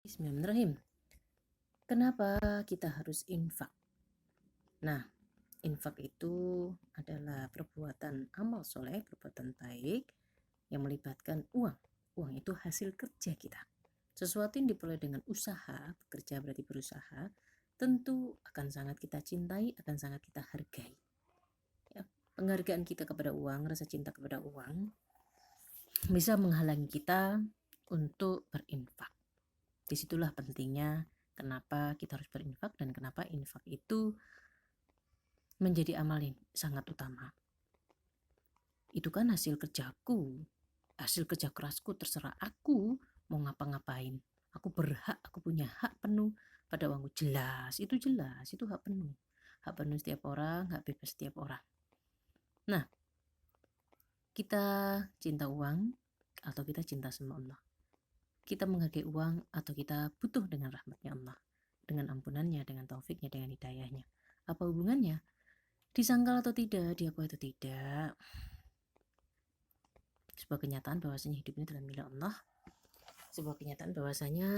Bismillahirrahmanirrahim. Kenapa kita harus infak? Nah, infak itu adalah perbuatan amal soleh, perbuatan baik yang melibatkan uang. Uang itu hasil kerja kita. Sesuatu yang diperoleh dengan usaha, bekerja berarti berusaha, tentu akan sangat kita cintai, akan sangat kita hargai. Ya, penghargaan kita kepada uang, rasa cinta kepada uang, bisa menghalangi kita untuk berinfak. Disitulah pentingnya kenapa kita harus berinfak dan kenapa infak itu menjadi amal yang sangat utama. Itu kan hasil kerjaku, hasil kerja kerasku, terserah aku mau ngapa-ngapain. Aku berhak, aku punya hak penuh pada uangku. Jelas, itu hak penuh. Hak penuh setiap orang, hak bebas setiap orang. Nah, kita cinta uang atau kita cinta sama Allah. Kita menghargai uang atau kita butuh dengan rahmatnya Allah, dengan ampunannya, dengan taufiknya, dengan hidayahnya. Apa hubungannya? Disangkal atau tidak, diakui atau tidak, sebuah kenyataan bahwasanya hidup ini adalah milik Allah, sebuah kenyataan bahwasanya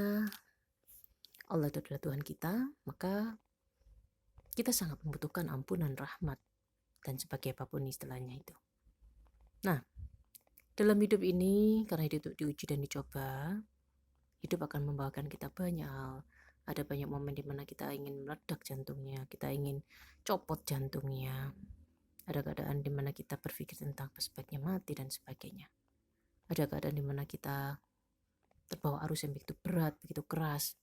Allah itu adalah Tuhan kita, maka kita sangat membutuhkan ampunan, rahmat, dan sebagai apapun istilahnya itu. Nah, dalam hidup ini, karena hidup itu diuji dan dicoba, hidup akan membawakan kita banyak hal. Ada banyak momen di mana kita ingin meledak jantungnya, kita ingin copot jantungnya. Ada keadaan di mana kita berpikir tentang sebaiknya mati dan sebagainya. Ada keadaan di mana kita terbawa arus yang begitu berat, begitu keras,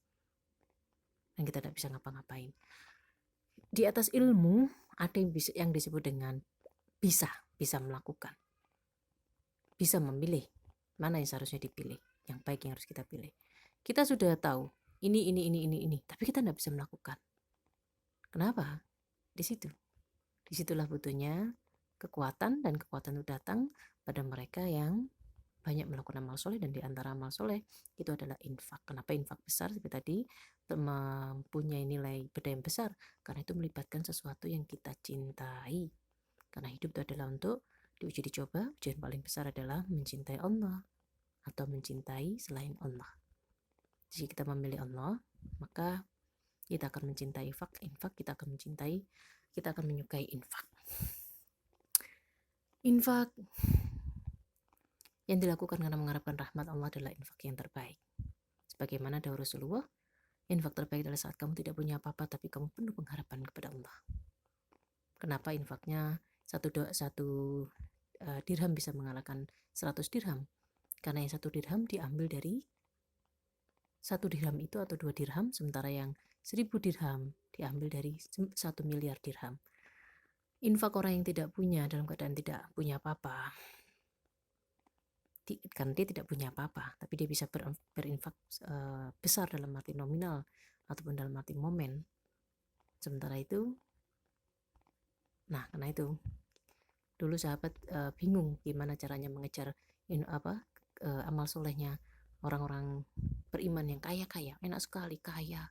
dan kita tidak bisa ngapa-ngapain. Di atas ilmu ada yang disebut dengan bisa melakukan, bisa memilih mana yang seharusnya dipilih, yang baik yang harus kita pilih. Kita sudah tahu ini, tapi kita tidak bisa melakukan. Kenapa? Disitulah butuhnya kekuatan, dan kekuatan itu datang pada mereka yang banyak melakukan amal soleh, dan di antara amal soleh itu adalah infak. Kenapa infak besar? Seperti tadi, mempunyai nilai berdaya besar karena itu melibatkan sesuatu yang kita cintai. Karena hidup itu adalah untuk diuji dicoba. Ujian paling besar adalah mencintai Allah atau mencintai selain Allah. Jika kita memilih Allah, maka kita akan mencintai infak, kita akan mencintai, kita akan menyukai infak. Infak yang dilakukan karena mengharapkan rahmat Allah adalah infak yang terbaik. Sebagaimana dawuh Rasulullah, infak terbaik adalah saat kamu tidak punya apa-apa tapi kamu penuh pengharapan kepada Allah. Kenapa infaknya satu dirham bisa mengalahkan 100 dirham? Karena yang 1 dirham diambil dari 1 dirham itu atau 2 dirham, sementara yang 1000 dirham diambil dari 1 miliar dirham. Infak orang yang tidak punya dalam keadaan tidak punya apa-apa, karena dia tidak punya apa-apa, tapi dia bisa berinfak besar dalam arti nominal ataupun dalam arti momen. Sementara itu, karena itu dulu sahabat bingung gimana caranya mengejar amal solehnya orang-orang beriman yang kaya, enak sekali kaya,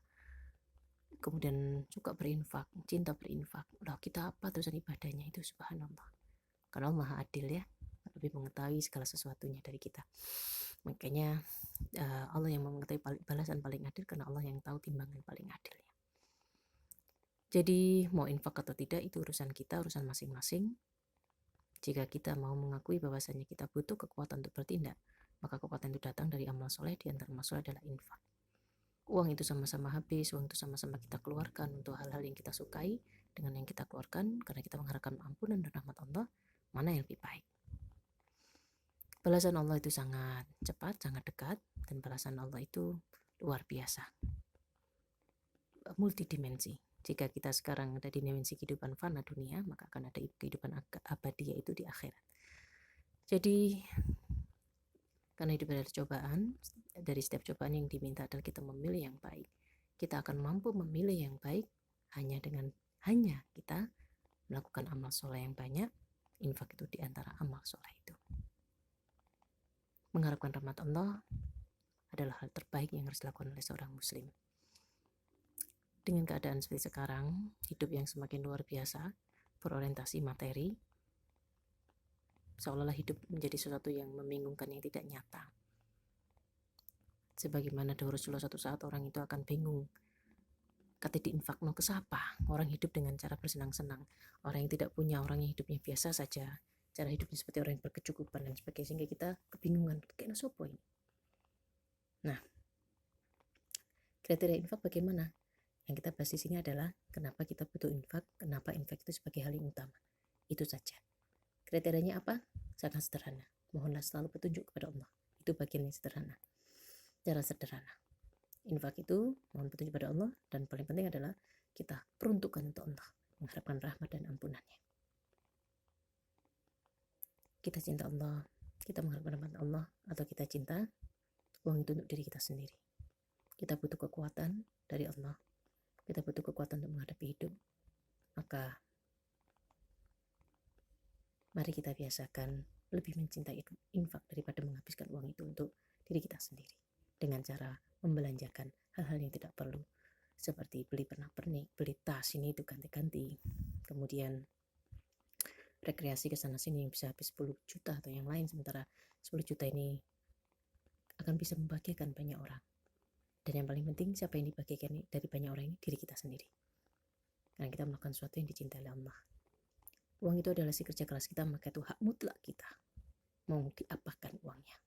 kemudian suka berinfak, cinta berinfak. Loh, kita apa terusan ibadahnya itu? Subhanallah, karena Allah Maha Adil ya, lebih mengetahui segala sesuatunya dari kita. Makanya Allah yang mengetahui balasan paling adil, karena Allah yang tahu timbangan paling adil ya. Jadi mau infak atau tidak itu urusan kita, urusan masing-masing. Jika kita mau mengakui bahwasanya kita butuh kekuatan untuk bertindak, maka kekuatan itu datang dari amal soleh. Di antara amal soleh adalah infak. Uang itu sama-sama habis, uang itu sama-sama kita keluarkan untuk hal-hal yang kita sukai dengan yang kita keluarkan karena kita mengharapkan ampunan dan rahmat Allah. Mana yang lebih baik? Balasan Allah itu sangat cepat, sangat dekat, dan balasan Allah itu luar biasa, multidimensi. Jika kita sekarang ada di dimensi kehidupan fana dunia, maka akan ada kehidupan abadi, yaitu di akhirat. Jadi karena hidup adalah cobaan, dari setiap cobaan yang diminta adalah kita memilih yang baik. Kita akan mampu memilih yang baik hanya kita melakukan amal soleh yang banyak. Infak itu di antara amal soleh itu. Mengharapkan rahmat Allah adalah hal terbaik yang harus dilakukan oleh seorang muslim. Dengan keadaan seperti sekarang, hidup yang semakin luar biasa, berorientasi materi, seolah-olah hidup menjadi sesuatu yang membingungkan, yang tidak nyata. Sebagaimana dawuh Rasulullah, suatu saat orang itu akan bingung. Kata diinfakno ke siapa? Orang hidup dengan cara bersenang-senang. Orang yang tidak punya, orang yang hidupnya biasa saja. Cara hidupnya seperti orang yang berkecukupan dan sebagainya. Sehingga kita kebingungan. Kayaknya sopo ini? Nah, kriteria infak bagaimana? Yang kita bahas di sini adalah kenapa kita butuh infak, kenapa infak itu sebagai hal yang utama. Itu saja. Kriterianya apa? Sangat sederhana. Mohonlah selalu petunjuk kepada Allah. Itu bagian yang sederhana. Cara sederhana. Infak itu mohon petunjuk pada Allah, dan paling penting adalah kita peruntukkan untuk Allah, mengharapkan rahmat dan ampunannya. Kita cinta Allah, kita mengharapkan rahmat Allah, atau kita cinta uang itu untuk diri kita sendiri. Kita butuh kekuatan dari Allah, kita butuh kekuatan untuk menghadapi hidup. Maka mari kita biasakan lebih mencintai infak daripada menghabiskan uang itu untuk diri kita sendiri, dengan cara membelanjakan hal-hal yang tidak perlu, seperti beli pernak-pernik, beli tas ini itu ganti-ganti, kemudian rekreasi ke sana sini yang bisa habis 10 juta atau yang lain, sementara 10 juta ini akan bisa membahagiakan banyak orang. Dan yang paling penting, siapa yang dibahagiakan dari banyak orang ini? Diri kita sendiri, karena kita melakukan sesuatu yang dicintai oleh Allah. Uang itu adalah hasil kerja keras kita, maka itu hak mutlak kita. Mau diapakan uangnya,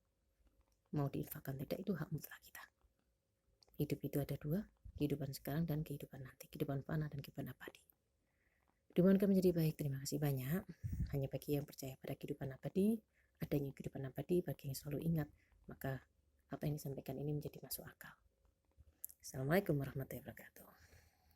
mau diinfakkan tidak, itu hak mutlak kita. Hidup itu ada dua, kehidupan sekarang dan kehidupan nanti, kehidupan fana dan kehidupan abadi. Dimohonkan menjadi baik. Terima kasih banyak. Hanya bagi yang percaya pada kehidupan abadi, adanya kehidupan abadi, bagi yang selalu ingat, maka apa yang disampaikan ini menjadi masuk akal. Assalamualaikum warahmatullahi wabarakatuh.